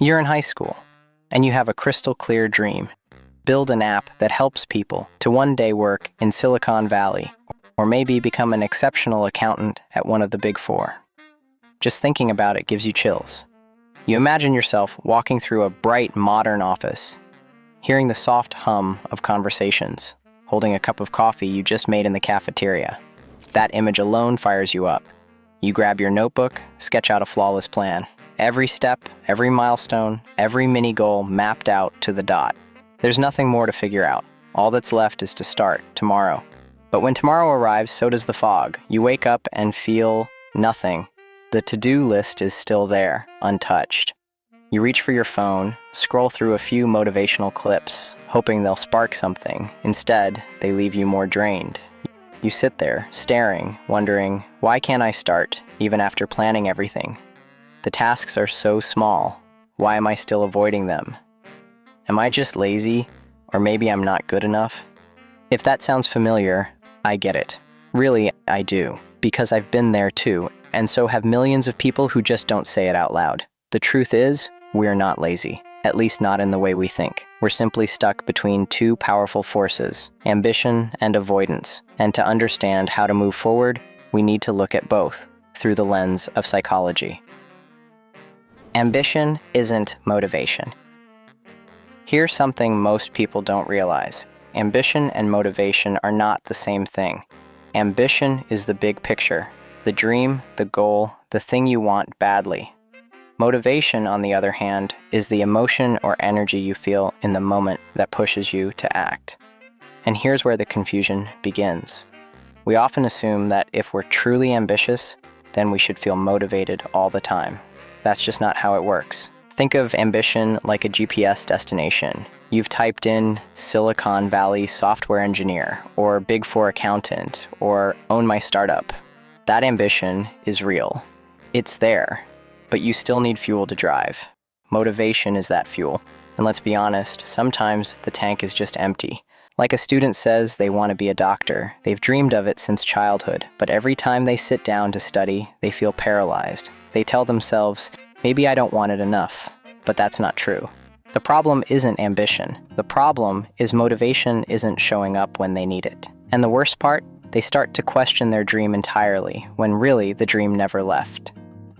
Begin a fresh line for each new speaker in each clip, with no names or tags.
You're in high school, and you have a crystal clear dream. Build an app that helps people to one day work in Silicon Valley, or maybe become an exceptional accountant at one of the Big Four. Just thinking about it gives you chills. You imagine yourself walking through a bright, modern office, hearing the soft hum of conversations, holding a cup of coffee you just made in the cafeteria. That image alone fires you up. You grab your notebook, sketch out a flawless plan. Every step, every milestone, every mini goal mapped out to the dot. There's nothing more to figure out. All that's left is to start tomorrow. But when tomorrow arrives, so does the fog. You wake up and feel nothing. The to-do list is still there, untouched. You reach for your phone, scroll through a few motivational clips, hoping they'll spark something. Instead, they leave you more drained. You sit there, staring, wondering, why can't I start, even after planning everything? The tasks are so small. Why am I still avoiding them? Am I just lazy? Or maybe I'm not good enough? If that sounds familiar, I get it. Really, I do. Because I've been there too, and so have millions of people who just don't say it out loud. The truth is, we're not lazy. At least not in the way we think. We're simply stuck between two powerful forces, ambition and avoidance. And to understand how to move forward, we need to look at both through the lens of psychology. Ambition isn't motivation. Here's something most people don't realize. Ambition and motivation are not the same thing. Ambition is the big picture, the dream, the goal, the thing you want badly. Motivation, on the other hand, is the emotion or energy you feel in the moment that pushes you to act. And here's where the confusion begins. We often assume that if we're truly ambitious, then we should feel motivated all the time. That's just not how it works. Think of ambition like a GPS destination. You've typed in Silicon Valley software engineer, or Big Four accountant, or own my startup. That ambition is real. It's there. But you still need fuel to drive. Motivation is that fuel. And let's be honest, sometimes the tank is just empty. Like a student says they want to be a doctor. They've dreamed of it since childhood, but every time they sit down to study, they feel paralyzed. They tell themselves, maybe I don't want it enough. But that's not true. The problem isn't ambition. The problem is motivation isn't showing up when they need it. And the worst part, they start to question their dream entirely, when really the dream never left.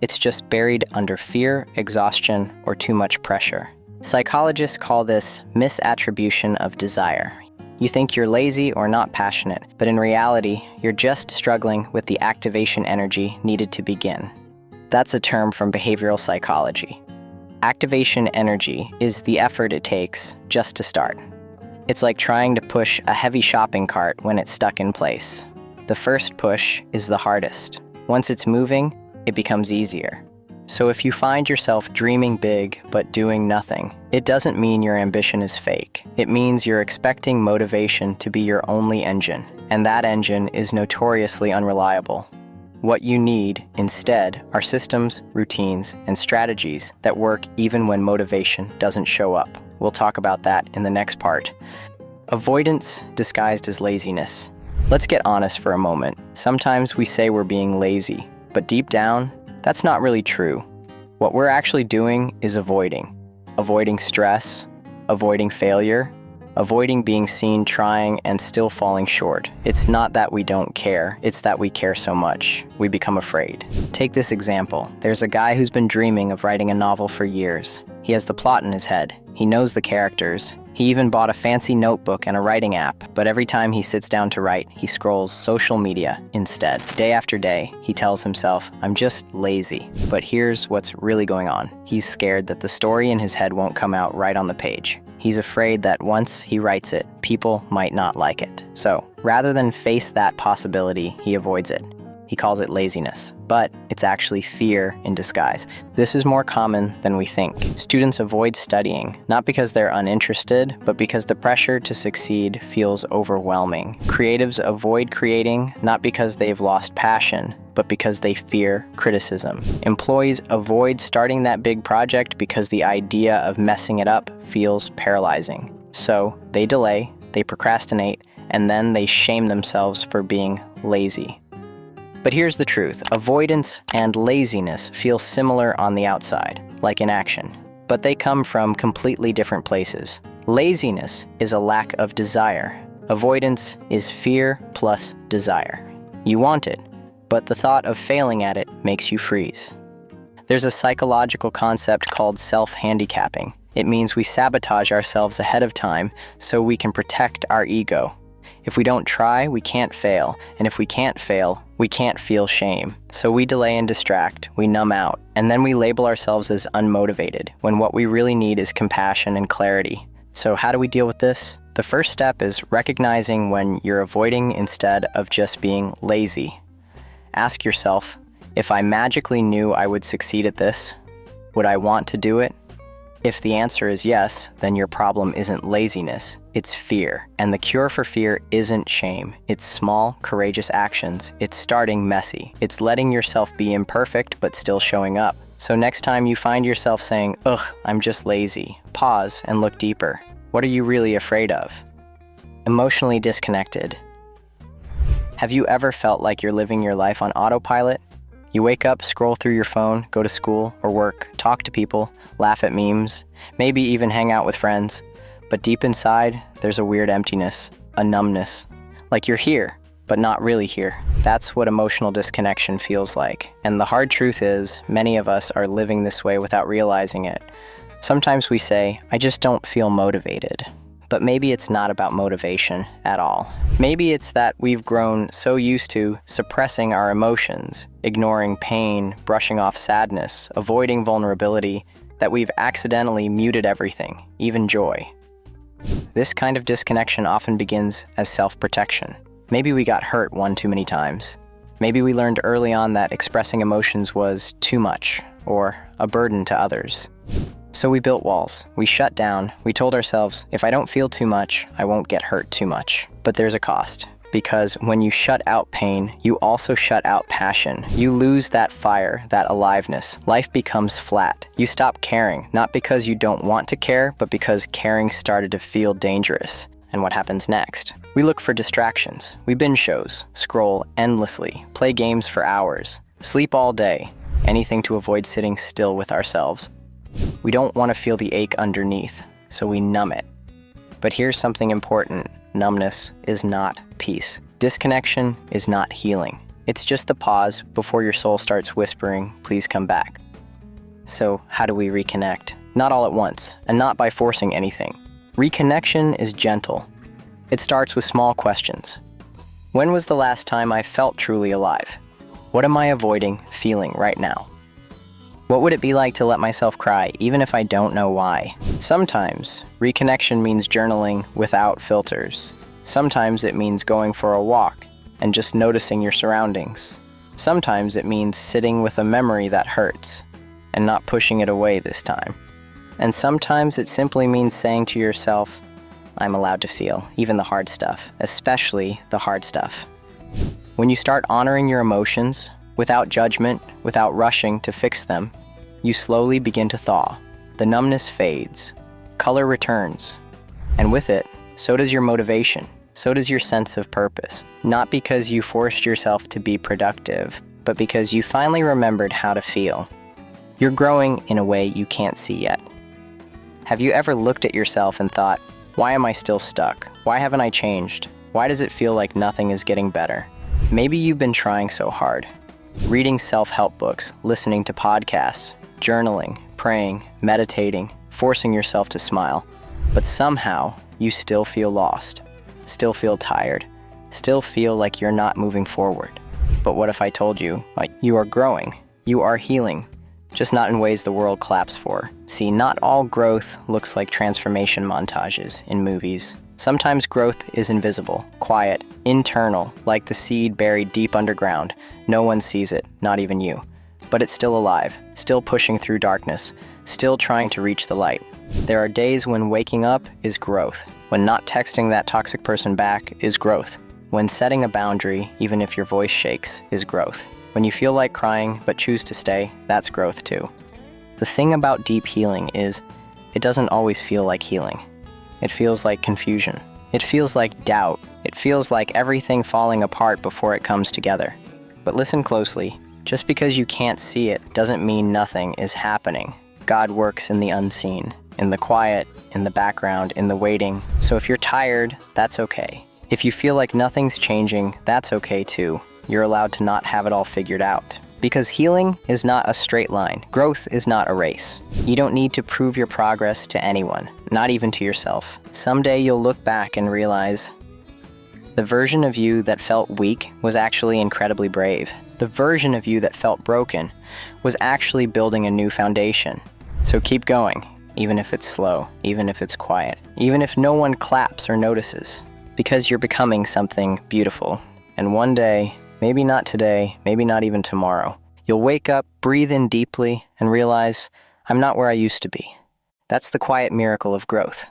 It's just buried under fear, exhaustion, or too much pressure. Psychologists call this misattribution of desire. You think you're lazy or not passionate, but in reality, you're just struggling with the activation energy needed to begin. That's a term from behavioral psychology. Activation energy is the effort it takes just to start. It's like trying to push a heavy shopping cart when it's stuck in place. The first push is the hardest. Once it's moving, it becomes easier. So if you find yourself dreaming big but doing nothing, it doesn't mean your ambition is fake. It means you're expecting motivation to be your only engine, and that engine is notoriously unreliable. What you need, instead, are systems, routines, and strategies that work even when motivation doesn't show up. We'll talk about that in the next part. Avoidance disguised as laziness. Let's get honest for a moment. Sometimes we say we're being lazy, but deep down, that's not really true. What we're actually doing is avoiding. Avoiding stress, avoiding failure, avoiding being seen trying and still falling short. It's not that we don't care, it's that we care so much. We become afraid. Take this example. There's a guy who's been dreaming of writing a novel for years. He has the plot in his head. He knows the characters. He even bought a fancy notebook and a writing app, but every time he sits down to write, he scrolls social media instead. Day after day, he tells himself, I'm just lazy. But here's what's really going on. He's scared that the story in his head won't come out right on the page. He's afraid that once he writes it, people might not like it. So, rather than face that possibility, he avoids it. He calls it laziness, but it's actually fear in disguise. This is more common than we think. Students avoid studying, not because they're uninterested, but because the pressure to succeed feels overwhelming. Creatives avoid creating, not because they've lost passion, but because they fear criticism. Employees avoid starting that big project because the idea of messing it up feels paralyzing. So they delay, they procrastinate, and then they shame themselves for being lazy. But here's the truth. Avoidance and laziness feel similar on the outside, like inaction. but they come from completely different places. Laziness is a lack of desire. Avoidance is fear plus desire. You want it, but the thought of failing at it makes you freeze. There's a psychological concept called self-handicapping. It means we sabotage ourselves ahead of time so we can protect our ego. If we don't try, we can't fail, and if we can't fail, we can't feel shame. So we delay and distract, we numb out, and then we label ourselves as unmotivated, when what we really need is compassion and clarity. So how do we deal with this? The first step is recognizing when you're avoiding instead of just being lazy. Ask yourself, if I magically knew I would succeed at this, would I want to do it? If the answer is yes, then your problem isn't laziness, it's fear. And the cure for fear isn't shame. It's small, courageous actions. It's starting messy. It's letting yourself be imperfect but still showing up. So next time you find yourself saying, "Ugh, I'm just lazy," pause and look deeper. What are you really afraid of? Emotionally disconnected. Have you ever felt like you're living your life on autopilot? You wake up, scroll through your phone, go to school or work, talk to people, laugh at memes, maybe even hang out with friends. But deep inside, there's a weird emptiness, a numbness. Like you're here, but not really here. That's what emotional disconnection feels like. And the hard truth is, many of us are living this way without realizing it. Sometimes we say, "I just don't feel motivated." But maybe it's not about motivation at all. Maybe it's that we've grown so used to suppressing our emotions, ignoring pain, brushing off sadness, avoiding vulnerability, that we've accidentally muted everything, even joy. This kind of disconnection often begins as self-protection. Maybe we got hurt one too many times. Maybe we learned early on that expressing emotions was too much or a burden to others. So we built walls, we shut down, we told ourselves, if I don't feel too much, I won't get hurt too much. But there's a cost, because when you shut out pain, you also shut out passion. You lose that fire, that aliveness. Life becomes flat. You stop caring, not because you don't want to care, but because caring started to feel dangerous. And what happens next? We look for distractions. We binge shows, scroll endlessly, play games for hours, sleep all day, anything to avoid sitting still with ourselves. We don't want to feel the ache underneath, so we numb it. But here's something important. Numbness is not peace. Disconnection is not healing. It's just the pause before your soul starts whispering, "Please come back." So how do we reconnect? Not all at once, and not by forcing anything. Reconnection is gentle. It starts with small questions. When was the last time I felt truly alive? What am I avoiding feeling right now? What would it be like to let myself cry, even if I don't know why? Sometimes, reconnection means journaling without filters. Sometimes it means going for a walk and just noticing your surroundings. Sometimes it means sitting with a memory that hurts and not pushing it away this time. And sometimes it simply means saying to yourself, "I'm allowed to feel, even the hard stuff, especially the hard stuff." When you start honoring your emotions, without judgment, without rushing to fix them, you slowly begin to thaw. The numbness fades, color returns, and with it, so does your motivation, so does your sense of purpose. Not because you forced yourself to be productive, but because you finally remembered how to feel. You're growing in a way you can't see yet. Have you ever looked at yourself and thought, "Why am I still stuck? Why haven't I changed? Why does it feel like nothing is getting better?" Maybe you've been trying so hard. Reading self-help books, listening to podcasts, journaling, praying, meditating, forcing yourself to smile. But somehow, you still feel lost, still feel tired, still feel like you're not moving forward. But what if I told you, you are growing, you are healing, just not in ways the world claps for? See, not all growth looks like transformation montages in movies. Sometimes growth is invisible, quiet, internal, like the seed buried deep underground. No one sees it, not even you. But it's still alive, still pushing through darkness, still trying to reach the light. There are days when waking up is growth, when not texting that toxic person back is growth, when setting a boundary, even if your voice shakes, is growth. When you feel like crying but choose to stay, that's growth too. The thing about deep healing is, it doesn't always feel like healing. It feels like confusion. It feels like doubt. It feels like everything falling apart before it comes together. But listen closely. Just because you can't see it doesn't mean nothing is happening. God works in the unseen, in the quiet, in the background, in the waiting. So if you're tired, that's okay. If you feel like nothing's changing, that's okay too. You're allowed to not have it all figured out. Because healing is not a straight line. Growth is not a race. You don't need to prove your progress to anyone, not even to yourself. Someday you'll look back and realize the version of you that felt weak was actually incredibly brave. The version of you that felt broken was actually building a new foundation. So keep going, even if it's slow, even if it's quiet, even if no one claps or notices, because you're becoming something beautiful. And one day, maybe not today, maybe not even tomorrow, you'll wake up, breathe in deeply, and realize, I'm not where I used to be. That's the quiet miracle of growth.